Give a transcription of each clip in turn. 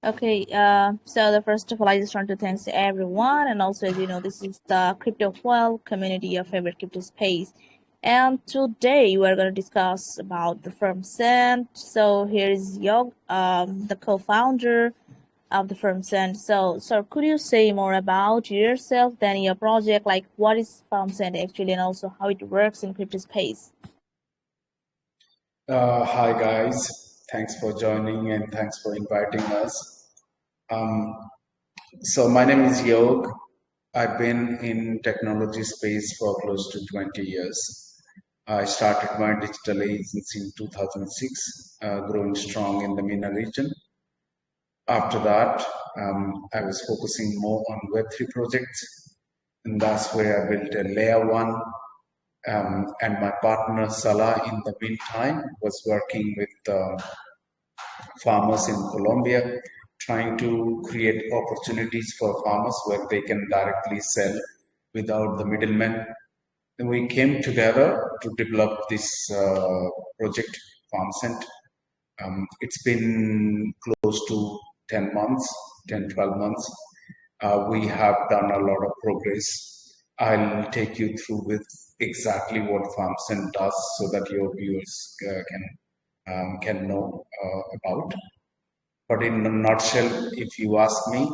Okay, so the first of all, I just want to thanks to everyone, and also as you know, this is the crypto foil community, your favorite crypto space. And today we are going to discuss about the Farmsent. So here is Yog, the co-founder of the Farmsent. So could you say more about yourself than your project? Like, what is Farmsent actually, and also how it works in crypto space? Hi guys, thanks for joining and thanks for inviting us. Um, so my name is Yog. I've been in technology space for close to 20 years. I started my digital agency in 2006, growing strong in the MENA region. After that, I was focusing more on Web3 projects, and that's where I built a layer one. And my partner Salah, in the meantime, was working with farmers in Colombia, trying to create opportunities for farmers where they can directly sell without the middlemen. And we came together to develop this project, Farmsent. It's been close to 10 months, 10, 12 months. We have done a lot of progress. I'll take you through with exactly what Farmsent does so that your viewers can know about. But in a nutshell, if you ask me,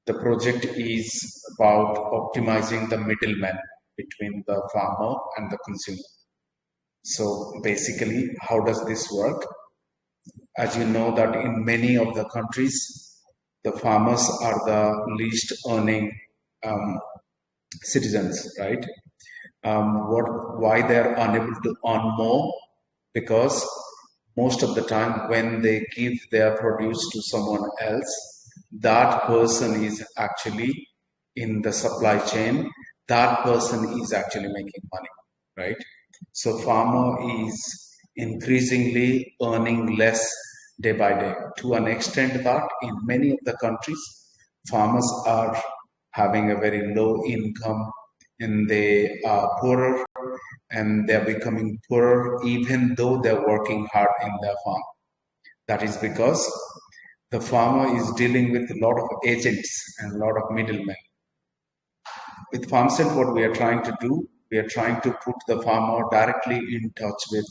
the project is about optimizing the middleman between the farmer and the consumer. So basically, how does this work? As you know that in many of the countries, the farmers are the least earning um, citizens, right? Why they're unable to earn more? Because most of the time when they give their produce to someone else, that person is actually in the supply chain. That person is actually making money, right? So farmer is increasingly earning less day by day, to an extent that in many of the countries, farmers are having a very low income and they are poorer and they're becoming poorer even though they're working hard in their farm. That is because the farmer is dealing with a lot of agents and a lot of middlemen. With Farmsent, what we are trying to do, we are trying to put the farmer directly in touch with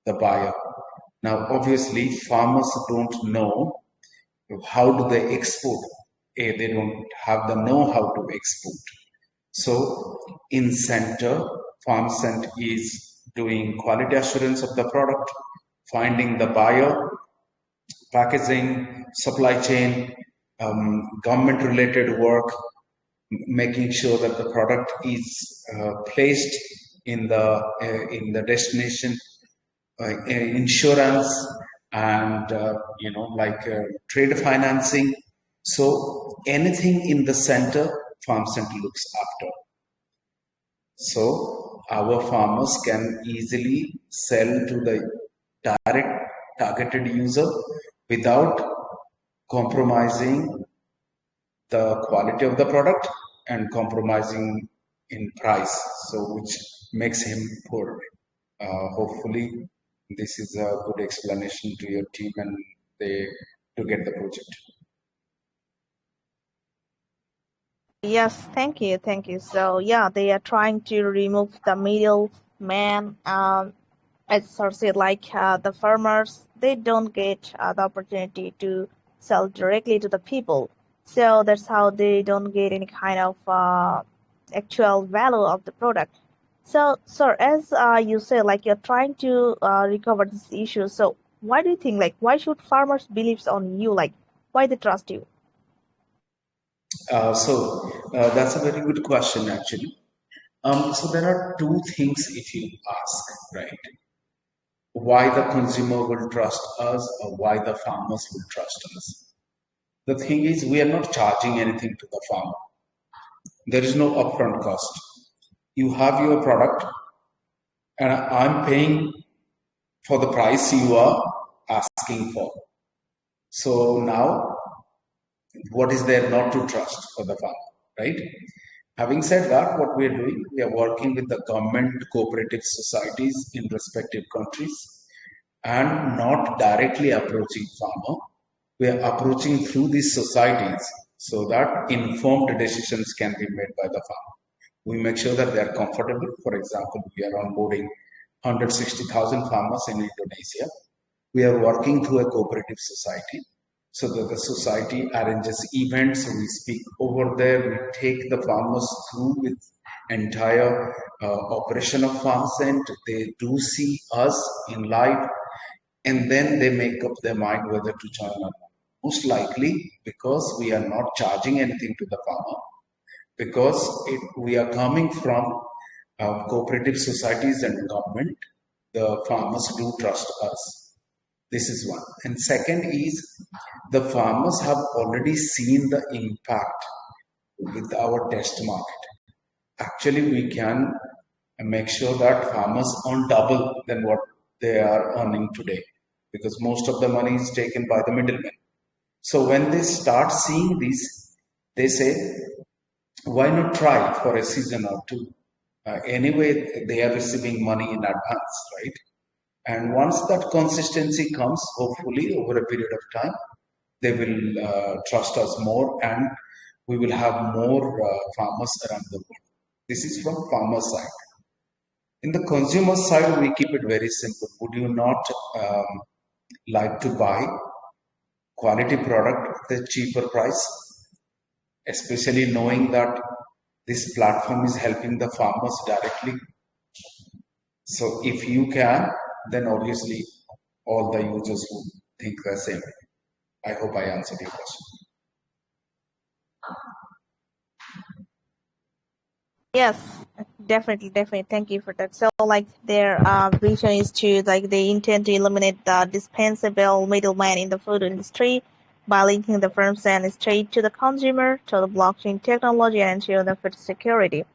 the buyer. Now, obviously, farmers don't know how do they export. They don't have the know-how to export. So in center, Farmsent is doing quality assurance of the product, finding the buyer, packaging, supply chain, government-related work, making sure that the product is placed in the destination, insurance, and trade financing. So anything in the center, Farmsent looks after. So our farmers can easily sell to the direct targeted user without compromising the quality of the product and compromising in price, so which makes him poor. Hopefully, this is a good explanation to your team and they to get the project. Yes, thank you. So yeah, they are trying to remove the middleman. As sir said, like the farmers, they don't get the opportunity to sell directly to the people. So that's how they don't get any kind of actual value of the product. So, sir, as you say, like you're trying to recover this issue. So, why do you think, like, why should farmers believe on you? Like, why they trust you? So that's a very good question, actually. So there are two things if you ask, right? Why the consumer will trust us or why the farmers will trust us. The thing is, we are not charging anything to the farmer. There is no upfront cost. You have your product, and I'm paying for the price you are asking for. So now, what is there not to trust for the farmer, right? Having said that, what we are doing, we are working with the government cooperative societies in respective countries and not directly approaching farmer. We are approaching through these societies so that informed decisions can be made by the farmer. We make sure that they are comfortable. For example, we are onboarding 160,000 farmers in Indonesia. We are working through a cooperative society so that the society arranges events. We speak over there. We take the farmers through with entire operation of Farmsent. They do see us in live, and then they make up their mind whether to join or not. Most likely, because we are not charging anything to the farmer, because we are coming from cooperative societies and government, the farmers do trust us. This is one. And second is the farmers have already seen the impact with our test market. Actually, we can make sure that farmers earn double than what they are earning today because most of the money is taken by the middlemen. So when they start seeing this, they say, why not try for a season or two? Anyway, they are receiving money in advance, right? And once that consistency comes, hopefully over a period of time, they will trust us more and we will have more farmers around the world. This is from farmer side. In the consumer side, we keep it very simple. Would you not like to buy quality product at a cheaper price, especially knowing that this platform is helping the farmers directly? So if you can, then obviously all the users would think the same. I hope I answered your question. Yes, definitely, definitely. Thank you for that. So, like, their vision is to, like, they intend to eliminate the dispensable middleman in the food industry by linking the firms and straight to the consumer, to the blockchain technology, and ensure the food security.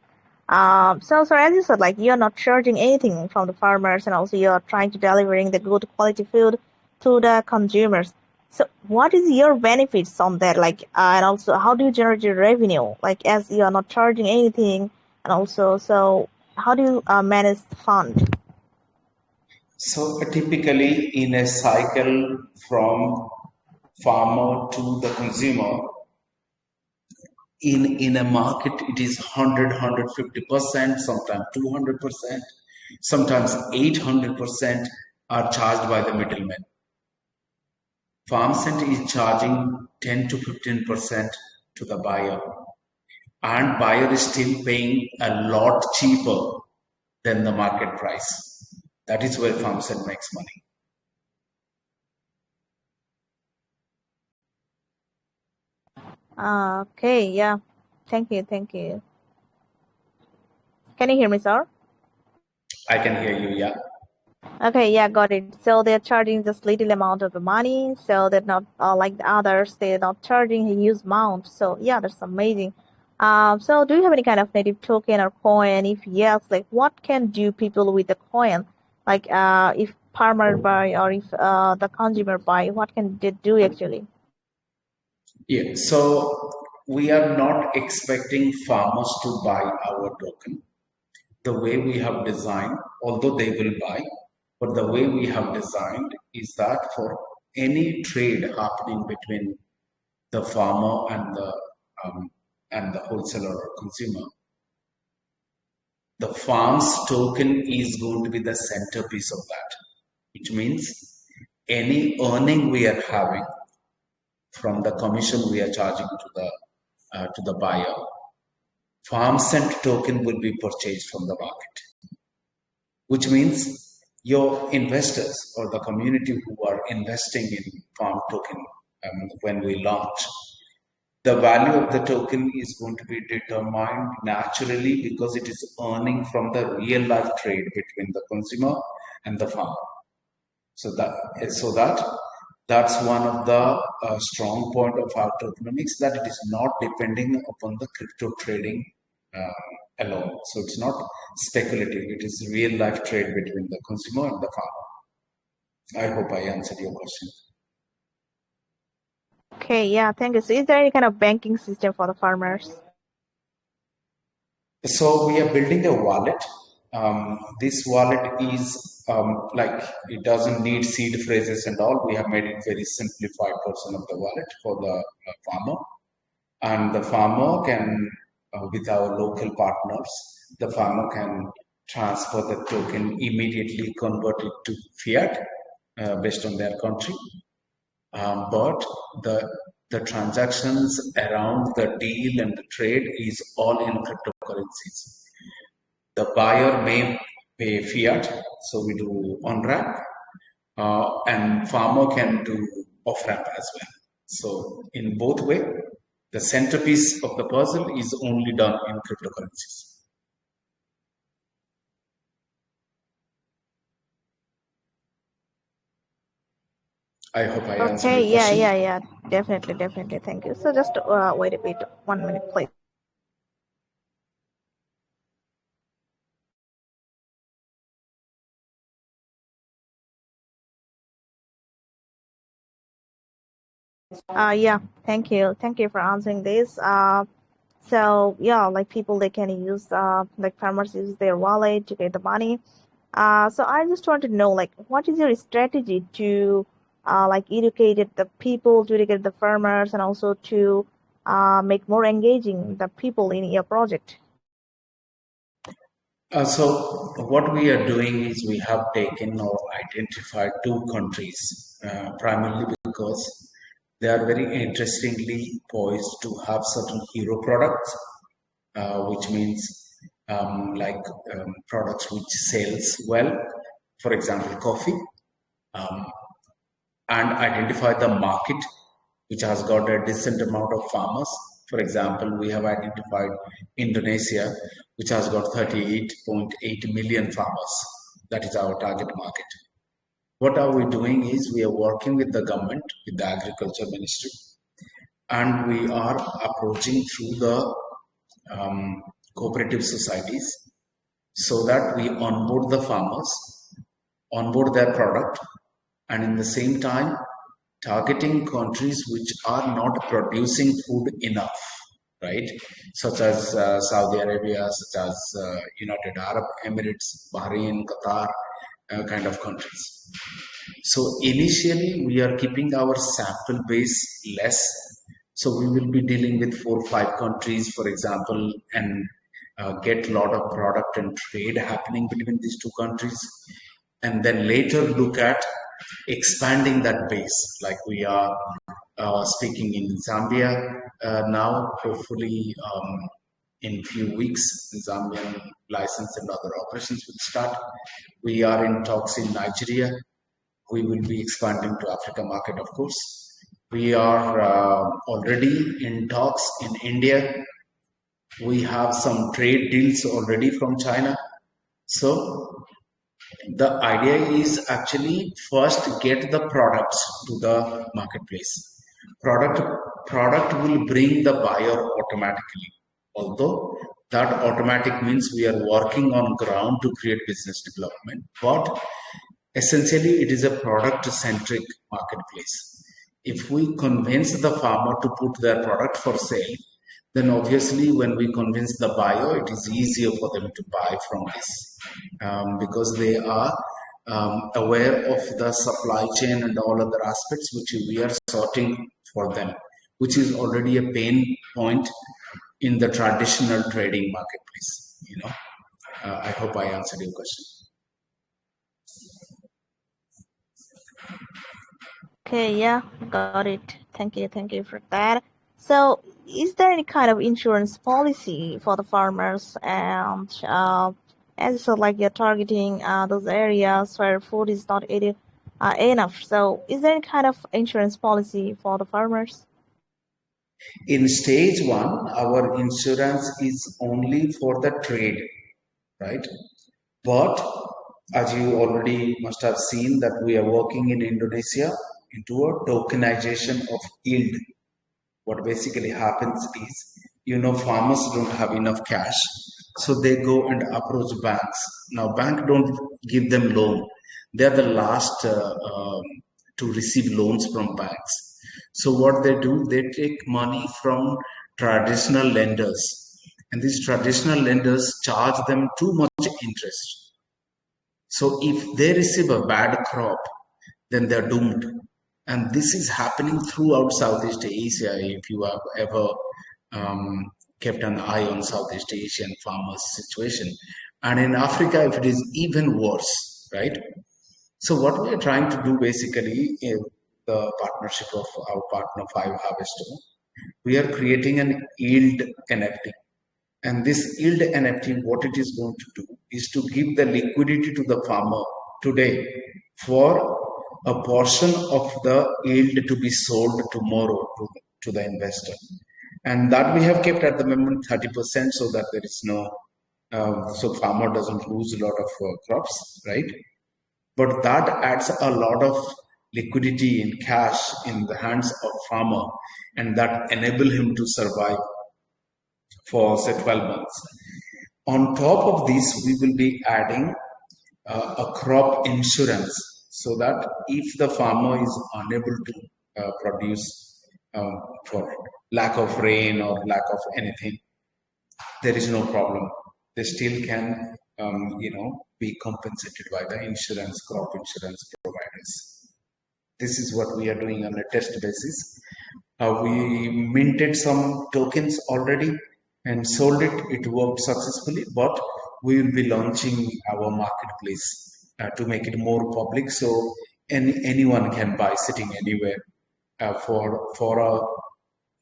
So as you said, like, you're not charging anything from the farmers, and also you're trying to delivering the good quality food to the consumers. So what is your benefits on that? Like, and also how do you generate your revenue? Like, as you are not charging anything, and also, so how do you manage the fund? So typically in a cycle from farmer to the consumer, in a market it is 150%, sometimes 200%, sometimes 800% are charged by the middlemen. Farmcent is charging 10 to 15% to the buyer, and buyer is still paying a lot cheaper than the market price. That is where Farmcent makes money. Okay, yeah. Thank you, thank you. Can you hear me, sir? I can hear you, yeah. Okay, yeah, got it. So they're charging just little amount of the money, so they're not like the others. They're not charging a huge amount. So yeah, that's amazing. So do you have any kind of native token or coin? If yes, like what can do people with the coin? Like if farmer buy or if the consumer buy, what can they do actually? Yeah, so we are not expecting farmers to buy our token the way we have designed, although they will buy, but the way we have designed is that for any trade happening between the farmer um, and the wholesaler or consumer, the farm's token is going to be the centerpiece of that, which means any earning we are having from the commission we are charging to the buyer, Farmsent token will be purchased from the market, which means your investors or the community who are investing in farm token when we launch, the value of the token is going to be determined naturally because it is earning from the real life trade between the consumer and the farmer. So that's one of the strong point of our tokenomics, that it is not depending upon the crypto trading alone. So it's not speculative. It is real life trade between the consumer and the farmer. I hope I answered your question. Okay, yeah, thank you. So is there any kind of banking system for the farmers? So we are building a wallet This wallet is like it doesn't need seed phrases and all. We have made it very simplified version of the wallet for the farmer, and the farmer can, with our local partners, the farmer can transfer the token immediately, convert it to fiat based on their country. But the transactions around the deal and the trade is all in cryptocurrencies. The buyer may pay fiat, so we do on ramp, and farmer can do off ramp as well. So in both way, the centerpiece of the puzzle is only done in cryptocurrencies. I hope I answered Okay, your yeah, question. yeah, yeah. Definitely, definitely. Thank you. So just wait a bit, 1 minute, please. Yeah, thank you for answering this. So yeah, like people they can use like farmers use their wallet to get the money. So I just want to know like what is your strategy to like educate the people, to educate the farmers, and also to make more engaging the people in your project. So what we are doing is we have taken or identified two countries, primarily because they are very interestingly poised to have certain hero products, which means like products which sells well, for example, coffee, um, and identify the market which has got a decent amount of farmers. For example, we have identified Indonesia, which has got 38.8 million farmers. That is our target market. What are we doing is we are working with the government, with the agriculture ministry, and we are approaching through the cooperative societies so that we onboard the farmers, onboard their product, and in the same time targeting countries which are not producing food enough, right? Such as Saudi Arabia, such as United Arab Emirates, Bahrain, Qatar, kind of countries. So initially, we are keeping our sample base less. So we will be dealing with 4 or 5 countries, for example, and get a lot of product and trade happening between these two countries. And then later look at expanding that base, like we are speaking in Zambia now, hopefully in few weeks, Zambian license and other operations will start. We are in talks in Nigeria. We will be expanding to Africa market, of course. We are already in talks in India. We have some trade deals already from China. So the idea is actually first get the products to the marketplace. Product will bring the buyer automatically. Although that automatic means we are working on ground to create business development, but essentially, it is a product centric marketplace. If we convince the farmer to put their product for sale, then obviously, when we convince the buyer, it is easier for them to buy from us because they are aware of the supply chain and all other aspects which we are sorting for them, which is already a pain point in the traditional trading marketplace. I hope I answered your question. Okay, yeah, got it. Thank you for that. So, is there any kind of insurance policy for the farmers? And as you said, like you're targeting those areas where food is not enough. So, is there any kind of insurance policy for the farmers? In stage one, our insurance is only for the trade, right? But as you already must have seen that we are working in Indonesia into a tokenization of yield. What basically happens is, farmers don't have enough cash, so they go and approach banks. Now, bank don't give them loan. They're the last to receive loans from banks. So what they do, they take money from traditional lenders and these traditional lenders charge them too much interest. So if they receive a bad crop, then they're doomed. And this is happening throughout Southeast Asia. If you have ever kept an eye on Southeast Asian farmers' situation, and in Africa, if it is even worse, right? So what we are trying to do basically in the partnership of our partner Five Harvester, we are creating an yield NFT. And this yield NFT, what it is going to do is to give the liquidity to the farmer today for a portion of the yield to be sold tomorrow to the investor. And that we have kept at the moment 30% so that there is no, so farmer doesn't lose a lot of crops, right? But that adds a lot of liquidity in cash in the hands of farmer, and that enable him to survive for say 12 months. On top of this, we will be adding a crop insurance so that if the farmer is unable to produce for lack of rain or lack of anything, there is no problem. They still can, be compensated by the insurance, crop insurance providers. This is what we are doing on a test basis. We minted some tokens already and sold it. It worked successfully, but we will be launching our marketplace to make it more public, so anyone can buy sitting anywhere for a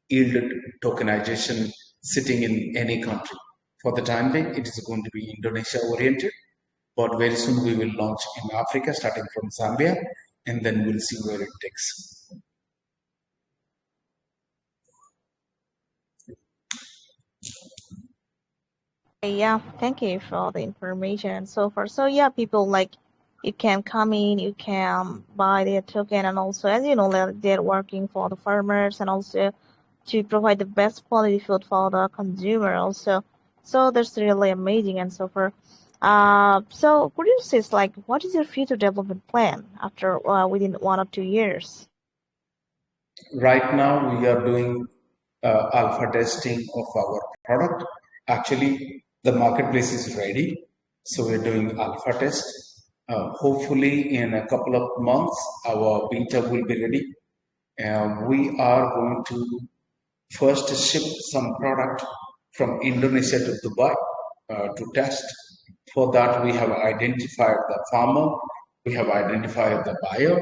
yield tokenization sitting in any country. For the time being, it is going to be Indonesia oriented, but very soon we will launch in Africa, starting from Zambia, and then we'll see where it takes. Yeah, thank you for the information and so forth. So yeah, people like you can come in, you can buy their token, and also as you know, they're working for the farmers and also to provide the best quality food for the consumer also. So that's really amazing and so forth. So could you say like what is your future development plan after within 1 or 2 years? Right now, we are doing alpha testing of our product. Actually, the marketplace is ready, so we're doing alpha test. Hopefully, in a couple of months, our beta will be ready. We are going to first ship some product from Indonesia to Dubai to test. For that, we have identified the farmer, we have identified the buyer.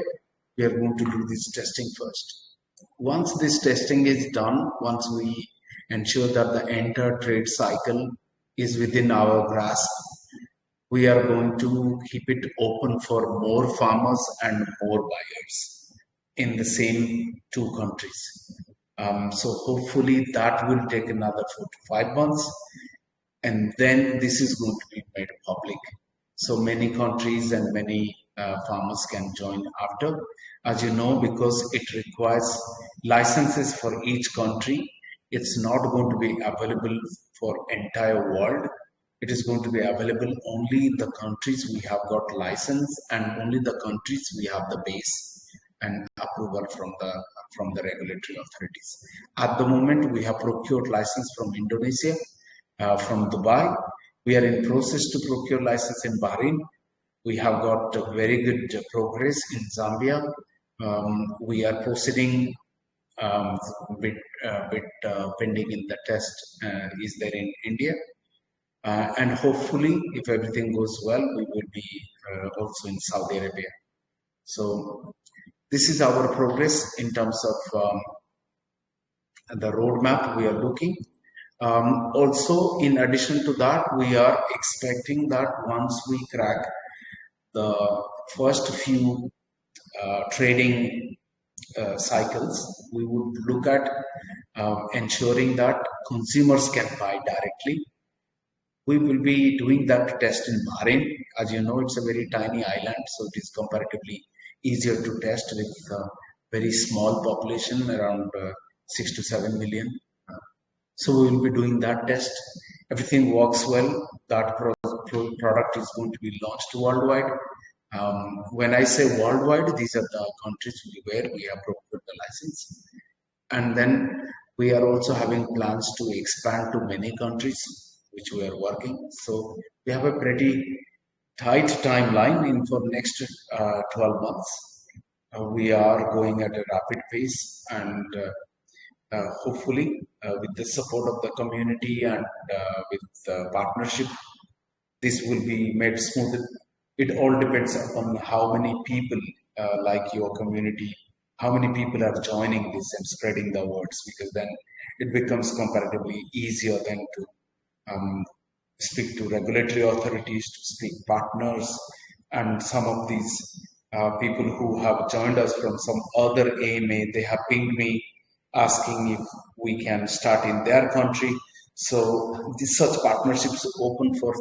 We are going to do this testing first. Once this testing is done, once we ensure that the entire trade cycle is within our grasp, we are going to keep it open for more farmers and more buyers in the same two countries. So hopefully that will take another 4 to 5 months, and then this is going to be made public. So many countries and many farmers can join after. As you know, because it requires licenses for each country, it's not going to be available for entire world. It is going to be available only in the countries we have got license, and only the countries we have the base and approval from the regulatory authorities. At the moment, we have procured license from Indonesia, from Dubai. We are in process to procure license in Bahrain. We have got very good progress in Zambia. We are proceeding with pending in the test is there in India. And hopefully, if everything goes well, we will be also in Saudi Arabia. So this is our progress in terms of the roadmap we are looking. Also, in addition to that, we are expecting that once we crack the first few trading cycles, we would look at ensuring that consumers can buy directly. We will be doing that test in Bahrain. As you know, it's a very tiny island, so it is comparatively easier to test with a very small population, around 6 to 7 million. So we will be doing that test. Everything works well. That product is going to be launched worldwide. When I say worldwide, these are the countries where we have procured the license. And then We are also having plans to expand to many countries, which we are working. So we have a pretty tight timeline in for next 12 months. We are going at a rapid pace, and hopefully, with the support of the community and with partnership, this will be made smooth. It all depends upon how many people like your community, how many people are joining this and spreading the words, because then it becomes comparatively easier than to speak to regulatory authorities, to speak partners, and some of these people who have joined us from some other AMA, they have pinged me asking if we can start in their country. So such partnerships open for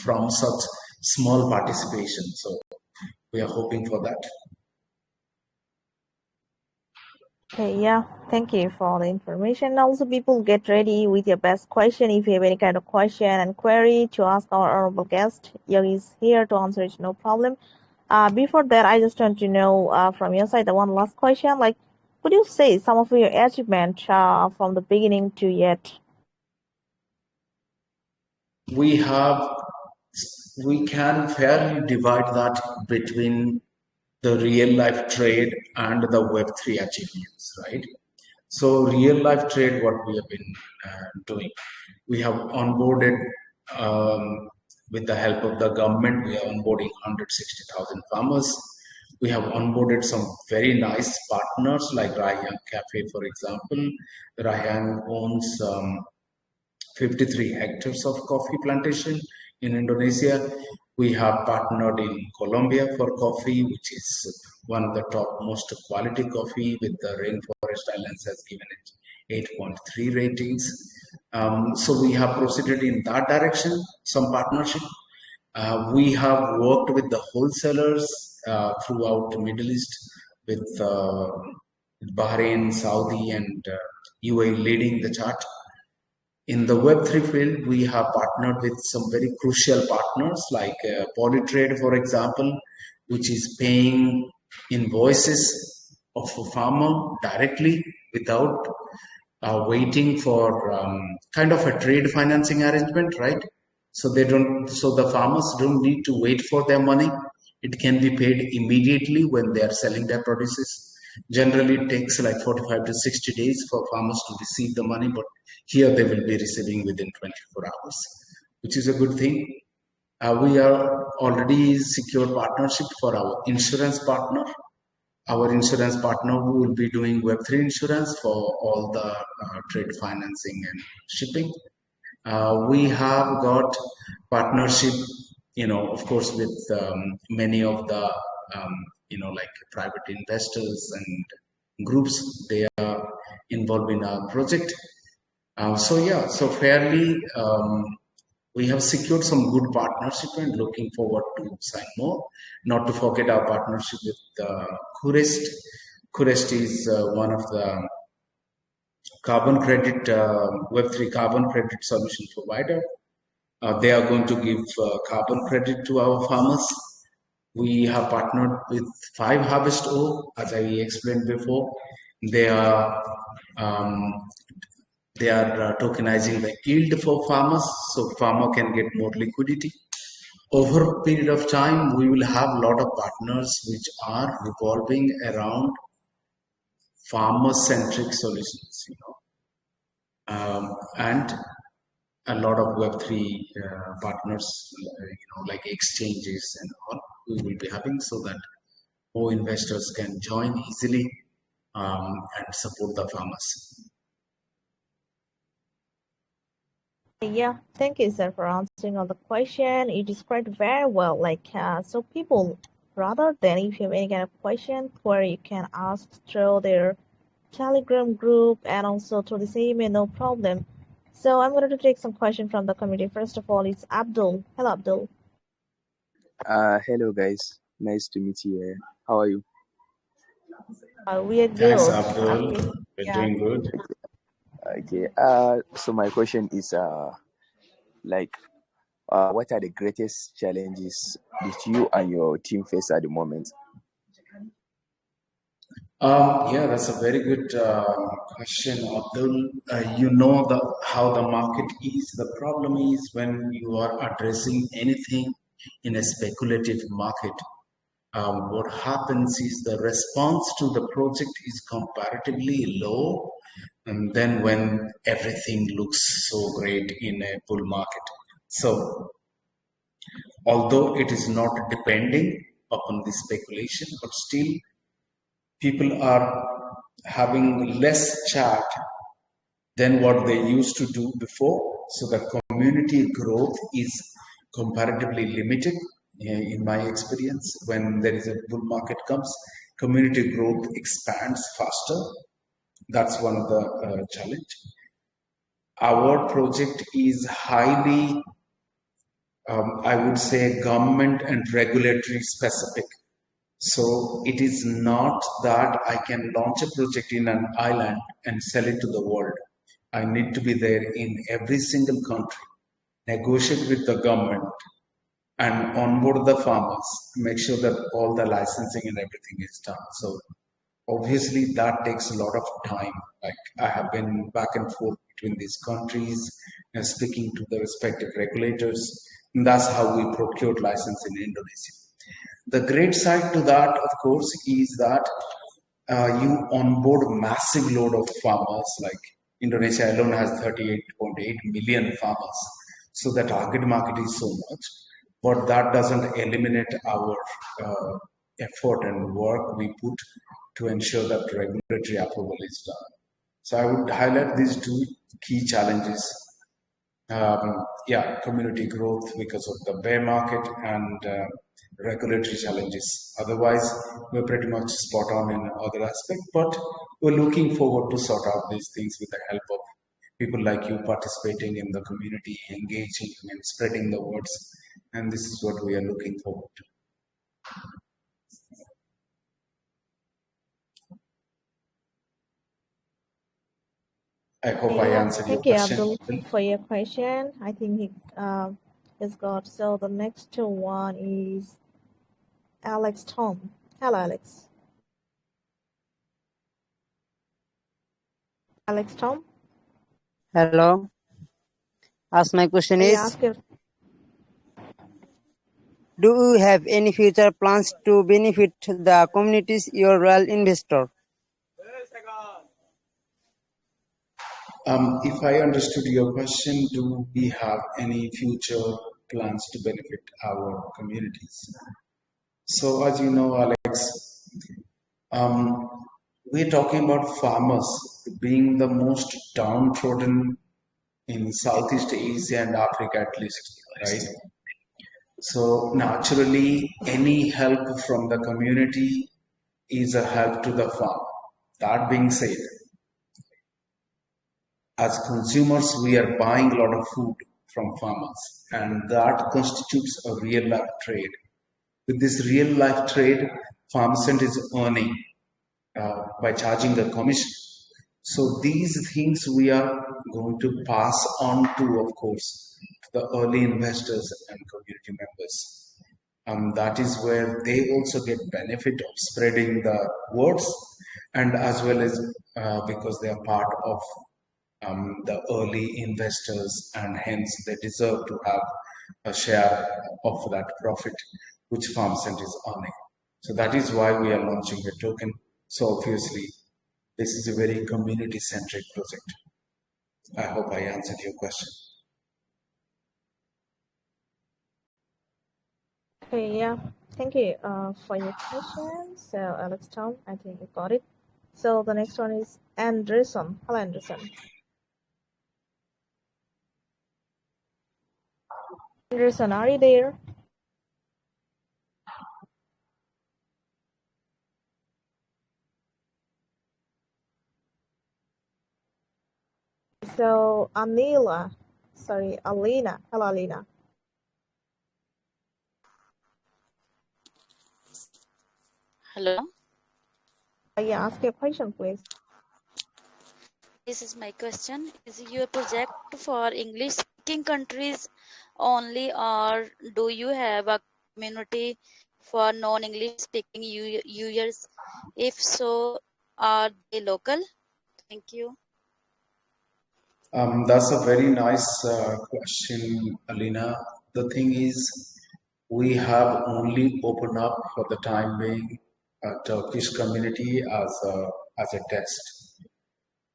from such small participation. So we are hoping for that. Okay, yeah, thank you for all the information. Also, people get ready with your best question. If you have any kind of question and query to ask our honorable guest, Yogi is here to answer it, no problem. Before that, I just want to know from your side the one last question. Like, could you say some of your achievements from the beginning to yet? We have we can fairly divide that between the real life trade and the Web3 achievements, right? So, real life trade, what we have been doing, we have onboarded with the help of the government, we are onboarding 160,000 farmers. We have onboarded some very nice partners like Rayang Cafe, for example. Rayang owns 53 hectares of coffee plantation in Indonesia. We have partnered in Colombia for coffee, which is one of the top most quality coffee, with the Rainforest Islands has given it 8.3 ratings. So we have proceeded in that direction, some partnership. We have worked with the wholesalers throughout the Middle East, with Bahrain, Saudi, and UAE leading the chart. In the Web3 field, we have partnered with some very crucial partners like Polytrade, for example, which is paying invoices of a farmer directly without waiting for kind of a trade financing arrangement, right? So the farmers don't need to wait for their money. It can be paid immediately when they are selling their produces. Generally, it takes like 45 to 60 days for farmers to receive the money, but here they will be receiving within 24 hours, which is a good thing. We are already secured partnership for our insurance partner. Our insurance partner who will be doing Web3 insurance for all the trade financing and shipping. We have got partnership, of course, with many of the, like private investors and groups. They are involved in our project. So fairly, we have secured some good partnership and looking forward to sign more. Not to forget our partnership with Kurest. Kurest is one of the carbon credit Web3 carbon credit solution provider. They are going to give carbon credit to our farmers. We have partnered with 5Harvest.O, as I explained before. They are um, tokenizing the yield for farmers, so farmer can get more liquidity. Over a period of time, we will have a lot of partners which are revolving around farmer-centric solutions, and a lot of Web3 partners, like exchanges and all, we will be having, so that more investors can join easily and support the farmers. Yeah, thank you, sir, for answering all the question. You described very well. Like, so people, rather than if you have any kind of question where you can ask through their Telegram group and also through the same email, no problem. So I'm going to take some question from the community. First of all, it's Abdul. Hello, Abdul. Hello guys, nice to meet you. How are you? We are Thanks, good, Abdul. actually. We're Yeah. doing good. Okay. So my question is, like, what are the greatest challenges that you and your team face at the moment? Yeah, that's a very good question, Abdul. You know how the market is. The problem is when you are addressing anything in a speculative market, what happens is the response to the project is comparatively low, and then when everything looks so great in a bull market. So, although it is not depending upon the speculation, but still people are having less chat than what they used to do before. So the community growth is comparatively limited. In my experience, when there is a bull market comes, community growth expands faster. That's one of the challenge. Our project is highly, I would say, government and regulatory specific. So it is not that I can launch a project in an island and sell it to the world. I need to be there in every single country, negotiate with the government, and onboard the farmers, make sure that all the licensing and everything is done. So obviously that takes a lot of time. Like I have been back and forth between these countries and speaking to the respective regulators. And that's how we procured license in Indonesia. The great side to that, of course, is that you onboard massive load of farmers. Like Indonesia alone has 38.8 million farmers. So the target market is so much, but that doesn't eliminate our effort and work we put to ensure that regulatory approval is done. So I would highlight these two key challenges. Yeah, community growth because of the bear market and regulatory challenges. Otherwise, we're pretty much spot on in other aspect, but we're looking forward to sort out these things with the help of people like you participating in the community, engaging and spreading the words. And this is what we are looking forward to. I hope I Yeah, answered your thank you, question. Abdul, for your question. I think he is good. So the next one is Alex Tom. Hello, Alex. Alex Tom. Hello. As my question Yeah, is, ask your. do you have any future plans to benefit the communities you're real investor? If I understood your question, do we have any future plans to benefit our communities? So, as you know, Alex, um, we're talking about farmers being the most downtrodden in Southeast Asia and Africa, at least, right? So, naturally, any help from the community is a help to the farm. That being said, as consumers, we are buying a lot of food from farmers, and that constitutes a real life trade. With this real life trade, Farmsent is earning by charging the commission. So these things we are going to pass on to, of course, the early investors and community members. That is where they also get benefit of spreading the words, and as well as because they are part of the early investors, and hence they deserve to have a share of that profit which Farmsent is earning. So that is why we are launching the token. So obviously, this is a very community-centric project. I hope I answered your question. Okay, yeah. Thank you for your question. So, Alex Tom, I think you got it. So, the next one is Anderson. Hello, Anderson. Anderson, are you there? So, Alina. Hello, Alina. Hello, Yeah, ask your question, please. this is my question. Is your project for English speaking countries only, or do you have a community for non English speaking users? If so, are they local? Thank you. That's a very nice question, Alina. The thing is, we have only opened up for the time being a Turkish community as a test.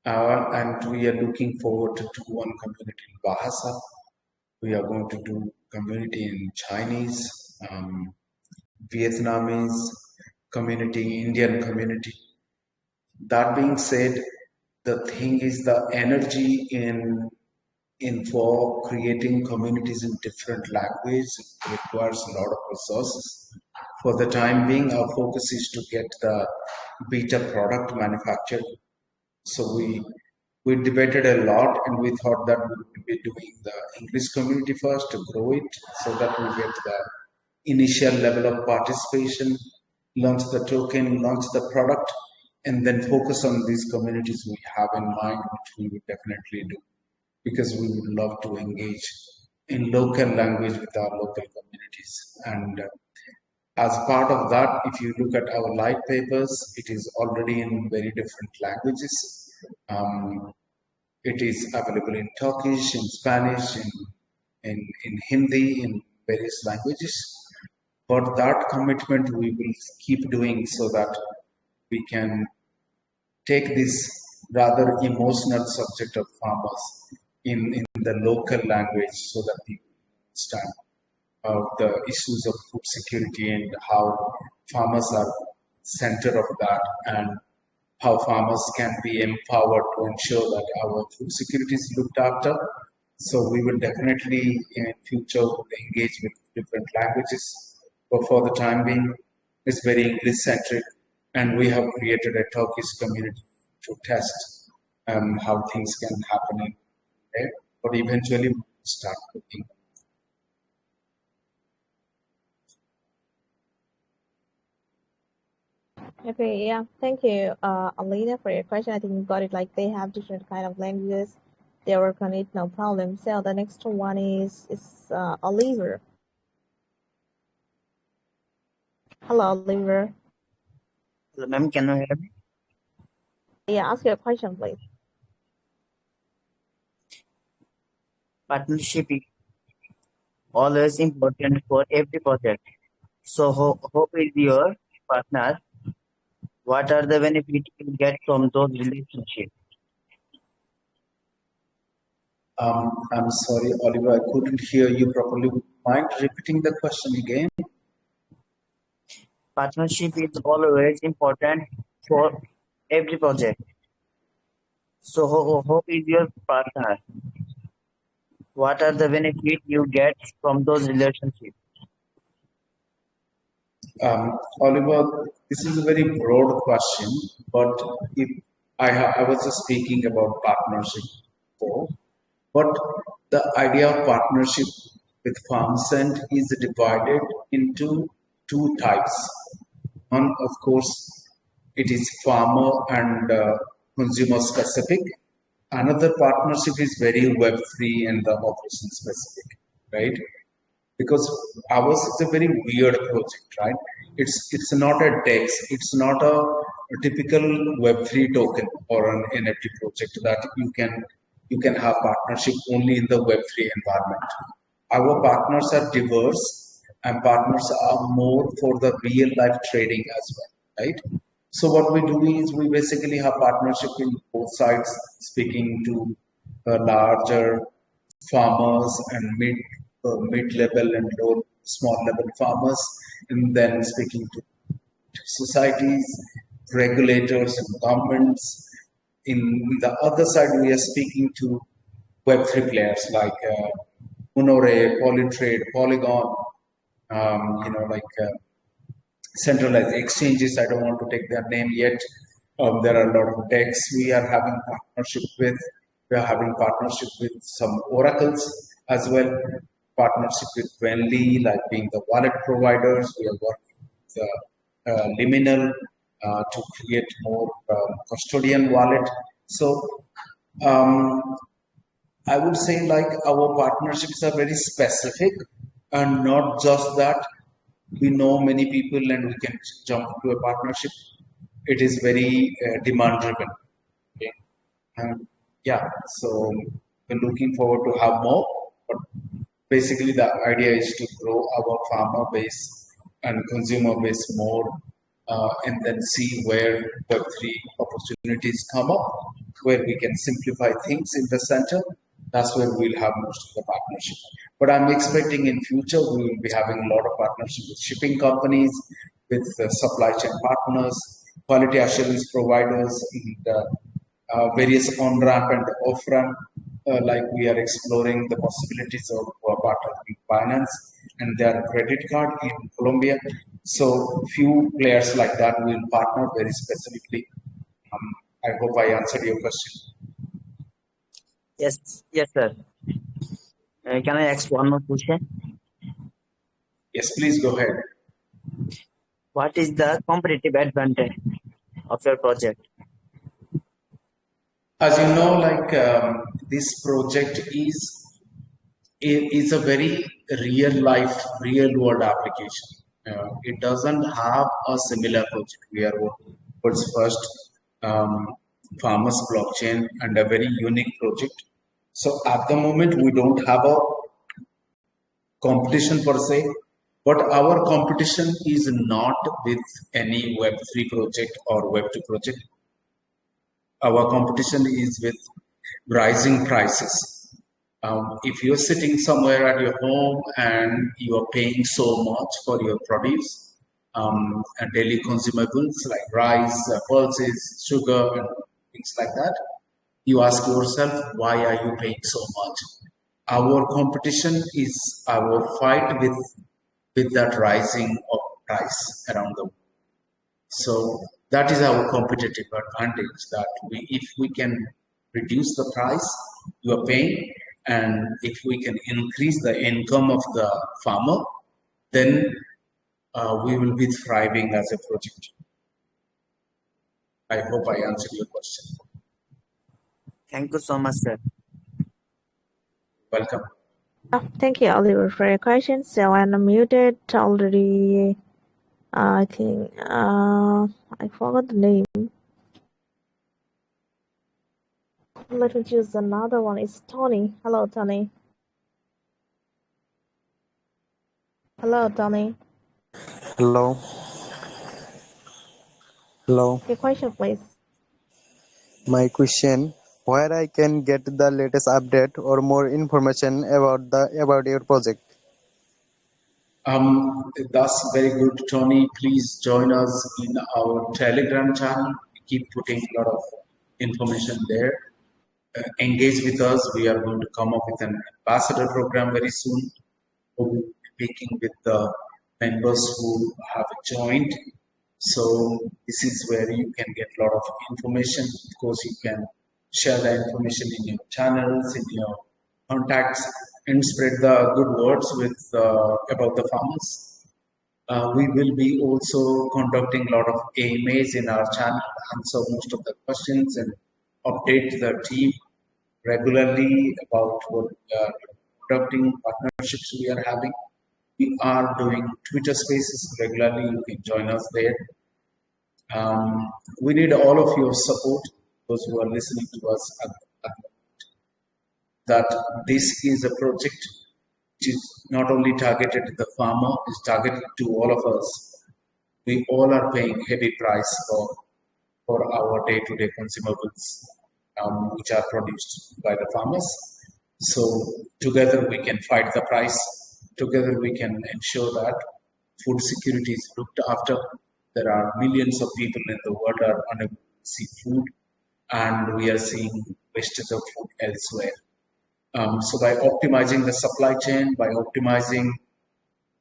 And we are looking forward to do one community in Bahasa. We are going to do community in Chinese, Vietnamese community, Indian community. That being said, the thing is the energy in for creating communities in different languages requires a lot of resources. For the time being, our focus is to get the beta product manufactured. So we debated a lot, and we thought that we would be doing the English community first to grow it, so that we get the initial level of participation, launch the token, launch the product, and then focus on these communities we have in mind, which we would definitely do because we would love to engage in local language with our local communities. And as part of that, if you look at our light papers, it is already in very different languages. Um, it is available in Turkish, in Spanish, in Hindi, in various languages. But that commitment we will keep doing so that we can take this rather emotional subject of farmers in the local language so that people understand the issues of food security and how farmers are center of that and how farmers can be empowered to ensure that our food security is looked after. So we will definitely in future engage with different languages, but for the time being, it's very English centric, and we have created a Turkish community to test how things can happen in there. But eventually, we will start cooking. Okay, yeah. Thank you, Alina, for your question. I think you got it. Like they have different kind of languages. They work on it, no problem. So the next one is Oliver. Hello, Oliver. Hello, ma'am. Can you hear me? Yeah, ask your question, please. Partnership is always important for every project. So, who is your partner? What are the benefits you get from those relationships? I'm sorry, Oliver, I couldn't hear you properly. Would you mind repeating the question again? Partnership is always important for every project. So, who is your partner? What are the benefits you get from those relationships? Oliver, this is a very broad question, but if I was just speaking about partnership before, but the idea of partnership with Farmsent is divided into two types. One, of course, it is farmer and consumer specific. Another partnership is very web free and the operation specific, right? Because ours is a very weird project, right? It's not a DEX, it's not a typical Web3 token or an NFT project that you can have partnership only in the Web3 environment. Our partners are diverse and partners are more for the real life trading as well, right? So what we do is we basically have partnership in both sides, speaking to larger farmers and mid-level and low small level farmers, and then speaking to societies, regulators, and governments. In the other side, we are speaking to Web3 players like Honore, Polytrade, Polygon, like centralized exchanges. I don't want to take their name yet. There are a lot of decks we are having partnership with. We are having partnership with some oracles as well. Partnership with Venly, like being the wallet providers. We are working with Liminal to create more custodian wallet. So um, I would say like our partnerships are very specific and not just that we know many people and we can jump to a partnership. it is very demand driven. Okay. Yeah, so we're looking forward to have more, but basically the idea is to grow our farmer base and consumer base more, and then see where Web3 opportunities come up, where we can simplify things in the center. That's where we'll have most of the partnership. But I'm expecting in future we will be having a lot of partnership with shipping companies, with supply chain partners, quality assurance providers, and various on-ramp and off-ramp, like we are exploring the possibilities of partnering finance and their credit card in Colombia. So few players like that will partner very specifically. I hope I answered your question. Yes, yes, sir. Can I ask one more question? Yes, please go ahead. What is the competitive advantage of your project? As you know, like this project is a very real life, real world application. It doesn't have a similar project. We are world's first farmers blockchain and a very unique project. So at the moment, we don't have a competition per se, but our competition is not with any Web3 project or Web2 project. Our competition is with rising prices. If you're sitting somewhere at your home and you are paying so much for your produce and daily consumables like rice, pulses, sugar, and things like that, you ask yourself, why are you paying so much? Our competition is our fight with that rising of price around the world. So that is our competitive advantage, that if we can reduce the price you are paying, and if we can increase the income of the farmer, then we will be thriving as a project. I hope I answered your question. Thank you so much, sir. Welcome. Thank you, Oliver, for your question. So I'm unmuted already. I think I forgot the name. Let me choose another one. It's Tony. Hello, Tony. Hello, Tony. Hello. Hello. Your question, please. My question: where I can get the latest update or more information about your project? That's very good, Tony. Please join us in our Telegram channel. We keep putting a lot of information there. Engage with us. We are going to come up with an ambassador program very soon. We'll be speaking with the members who have joined. So this is where you can get a lot of information. Of course, you can share the information in your channels, in your contacts, and spread the good words with about the farmers. We will be also conducting a lot of AMAs in our channel, answer most of the questions, and update the team regularly about what we are conducting, partnerships we are having. We are doing Twitter spaces regularly. You can join us there. We need all of your support, those who are listening to us, that this is a project which is not only targeted to the farmer, it's targeted to all of us. We all are paying heavy price for our day-to-day consumables, which are produced by the farmers. So together we can fight the price. Together we can ensure that food security is looked after. There are millions of people in the world are unable to see food, and we are seeing wastage of food elsewhere. So by optimizing the supply chain, by optimizing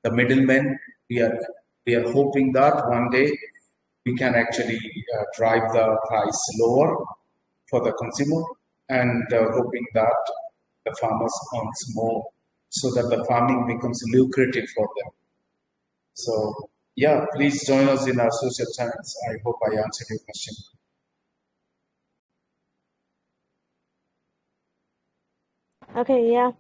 the middlemen, we are hoping that one day we can actually drive the price lower for the consumer, and hoping that the farmers earns more, so that the farming becomes lucrative for them. So yeah, please join us in our social channels. I hope I answered your question. Okay, yeah.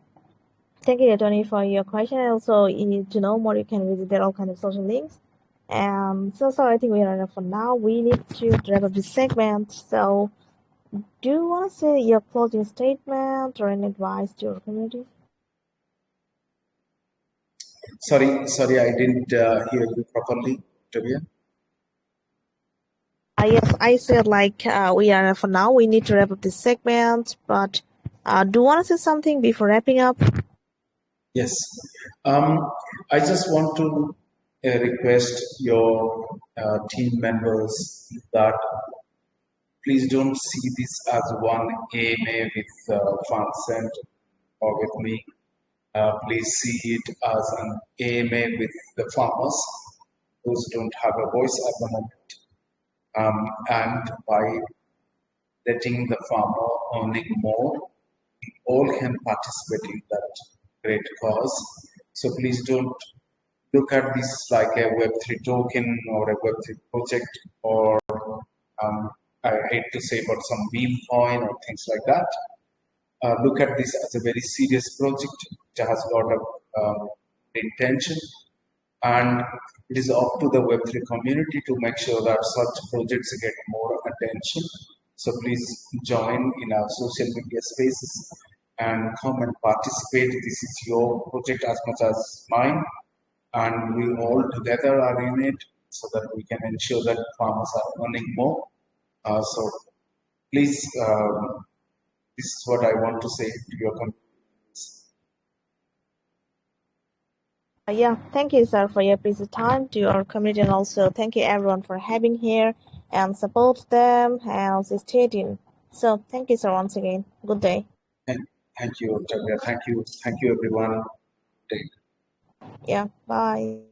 Thank you, Tony, for your question. Also, to know more, you can visit all kinds of social links. And so I think we are enough for now. We need to wrap up this segment. So do you want to say your closing statement or any advice to your community? Sorry, I didn't hear you properly, Tobias. Yes, I said like we are for now. We need to wrap up this segment, but do you want to say something before wrapping up? Yes. I just want to request your team members that please don't see this as one AMA with Farmsent or with me. Please see it as an AMA with the farmers, those who don't have a voice at the moment. And by letting the farmer earning more, we all can participate in that great cause. So please don't look at this like a Web3 token or a Web3 project or I hate to say, but some meme coin or things like that. Look at this as a very serious project which has a lot of intention, and it is up to the Web3 community to make sure that such projects get more attention. So please join in our social media spaces and come and participate. This is your project as much as mine, and we all together are in it so that we can ensure that farmers are earning more. So please, this is what I want to say to your community. Yeah, thank you, sir, for your precious time to our community, and also thank you everyone for having here and support them and also stay tuned. So thank you, sir, once again. Good day. Thank you, Tanya. Thank you, everyone. Yeah, bye.